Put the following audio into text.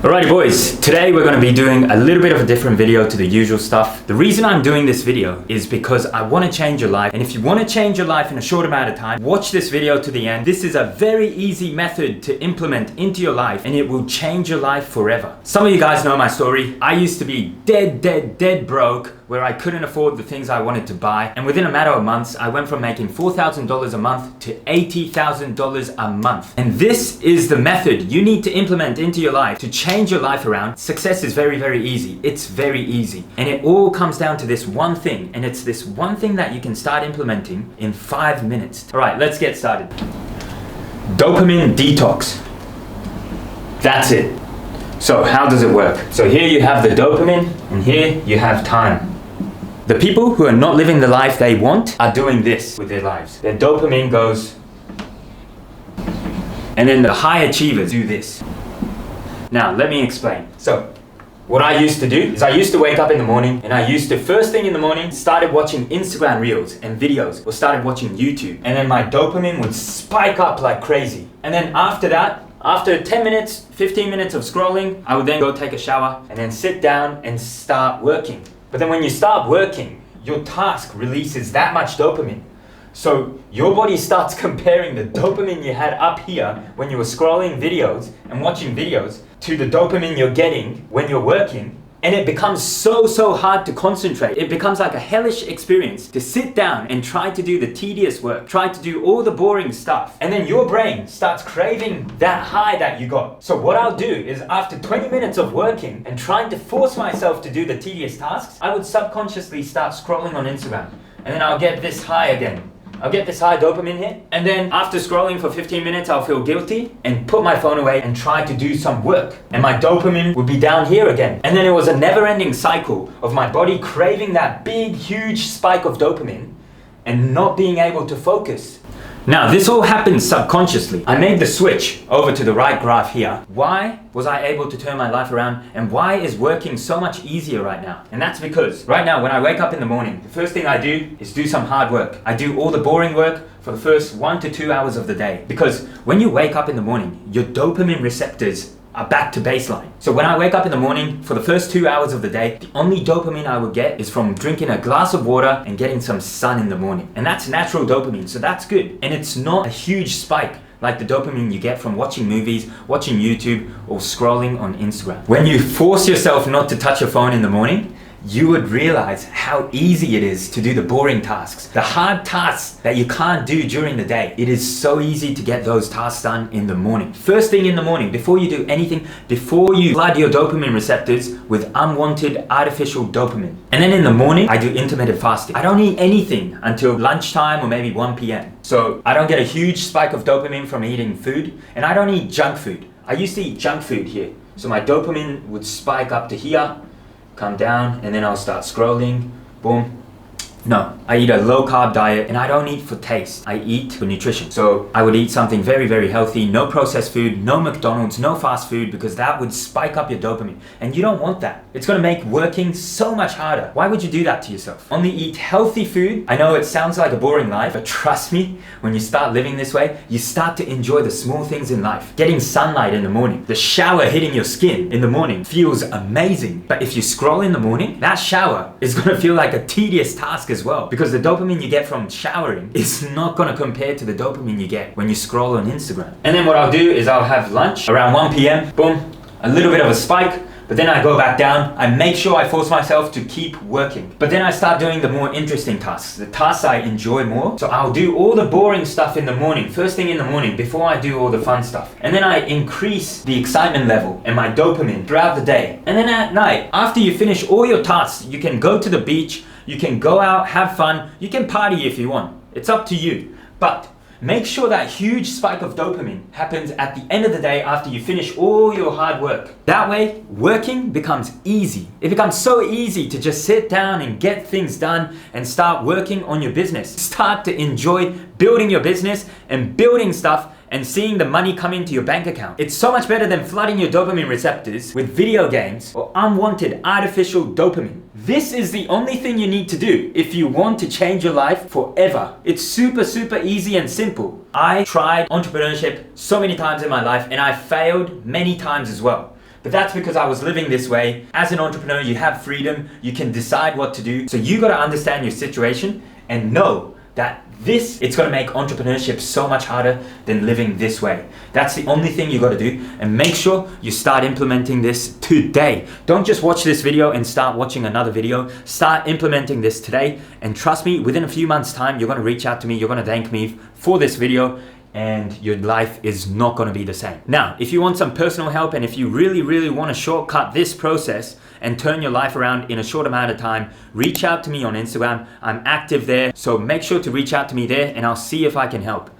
Alrighty boys, today we're going to be doing a little bit of a different video to the usual stuff. The reason I'm doing this video is because I want to change your life, and if you want to change your life in a short amount of time, watch this video to the end. This is a very easy method to implement into your life and it will change your life forever. Some of you guys know my story. I used to be dead broke, where I couldn't afford the things I wanted to buy, and within a matter of months I went from making $4,000 a month to $80,000 a month. And this is the method you need to implement into your life to change your life around. Success is very easy. It's very easy, and it all comes down to this one thing, and it's this one thing that you can start implementing in 5 minutes. All right, let's get started. Dopamine detox. That's it. So how does it work? So here you have the dopamine and here you have time. The people who are not living the life they want are doing this with their lives. Their dopamine goes, and then the high achievers do this. Now, let me explain. So, what I used to do is I used to wake up in the morning and I used to, first thing in the morning, started watching Instagram reels and videos, or started watching YouTube. And then my dopamine would spike up like crazy. And then after that, after 10 minutes, 15 minutes of scrolling, I would then go take a shower and then sit down and start working. But then when you start working, your task releases that much dopamine. So your body starts comparing the dopamine you had up here when you were scrolling videos and watching videos to the dopamine you're getting when you're working. And it becomes so hard to concentrate. It becomes like a hellish experience to sit down and try to do the tedious work, try to do all the boring stuff. And then your brain starts craving that high that you got. So what I'll do is after 20 minutes of working and trying to force myself to do the tedious tasks, I would subconsciously start scrolling on Instagram. And then I'll get this high again. I'll get this high dopamine hit, and then after scrolling for 15 minutes, I'll feel guilty and put my phone away and try to do some work. And my dopamine would be down here again. And then it was a never-ending cycle of my body craving that big, huge spike of dopamine and not being able to focus. Now, this all happens subconsciously. I made the switch over to the right graph here. Why was I able to turn my life around, and why is working so much easier right now? And that's because right now when I wake up in the morning, the first thing I do is do some hard work. I do all the boring work for the first 1 to 2 hours of the day. Because when you wake up in the morning, your dopamine receptors are back to baseline. So when I wake up in the morning, for the first 2 hours of the day, the only dopamine I would get is from drinking a glass of water and getting some sun in the morning. And that's natural dopamine, so that's good. And it's not a huge spike like the dopamine you get from watching movies, watching YouTube, or scrolling on Instagram. When you force yourself not to touch your phone in the morning, you would realize how easy it is to do the boring tasks, the hard tasks that you can't do during the day. It is so easy to get those tasks done in the morning. First thing in the morning, before you do anything, before you flood your dopamine receptors with unwanted artificial dopamine. And then in the morning, I do intermittent fasting. I don't eat anything until lunchtime or maybe 1 p.m. So I don't get a huge spike of dopamine from eating food, and I don't eat junk food. I used to eat junk food here. So my dopamine would spike up to here, come down, and then I'll start scrolling, boom. No, I eat a low carb diet, and I don't eat for taste. I eat for nutrition. So I would eat something very healthy, no processed food, no McDonald's, no fast food, because that would spike up your dopamine. And you don't want that. It's gonna make working so much harder. Why would you do that to yourself? Only eat healthy food. I know it sounds like a boring life, but trust me, when you start living this way, you start to enjoy the small things in life. Getting sunlight in the morning, the shower hitting your skin in the morning feels amazing. But if you scroll in the morning, that shower is gonna feel like a tedious task as well, because the dopamine you get from showering is not going to compare to the dopamine you get when you scroll on Instagram. And then what I'll do is I'll have lunch around 1 p.m. Boom, a little bit of a spike, but then I go back down. I make sure I force myself to keep working. But then I start doing the more interesting tasks, the tasks I enjoy more. So I'll do all the boring stuff in the morning, first thing in the morning, before I do all the fun stuff. And then I increase the excitement level and my dopamine throughout the day. And then at night, after you finish all your tasks, you can go to the beach, you can go out, have fun, you can party if you want. It's up to you. But make sure that huge spike of dopamine happens at the end of the day after you finish all your hard work. That way, working becomes easy. It becomes so easy to just sit down and get things done and start working on your business. Start to enjoy building your business and building stuff and seeing the money come into your bank account. It's so much better than flooding your dopamine receptors with video games or unwanted artificial dopamine. This is the only thing you need to do if you want to change your life forever. It's super easy and simple. I tried entrepreneurship so many times in my life and I failed many times as well. But that's because I was living this way. As an entrepreneur, you have freedom, you can decide what to do. So you gotta understand your situation and know that it's gonna make entrepreneurship so much harder than living this way. That's the only thing you gotta do, and make sure you start implementing this today. Don't just watch this video and start watching another video. Start implementing this today, and trust me, within a few months' time, you're gonna reach out to me, you're gonna thank me for this video, and your life is not gonna be the same. Now, if you want some personal help and if you really wanna shortcut this process and turn your life around in a short amount of time, reach out to me on Instagram. I'm active there, so make sure to reach out to me there and I'll see if I can help.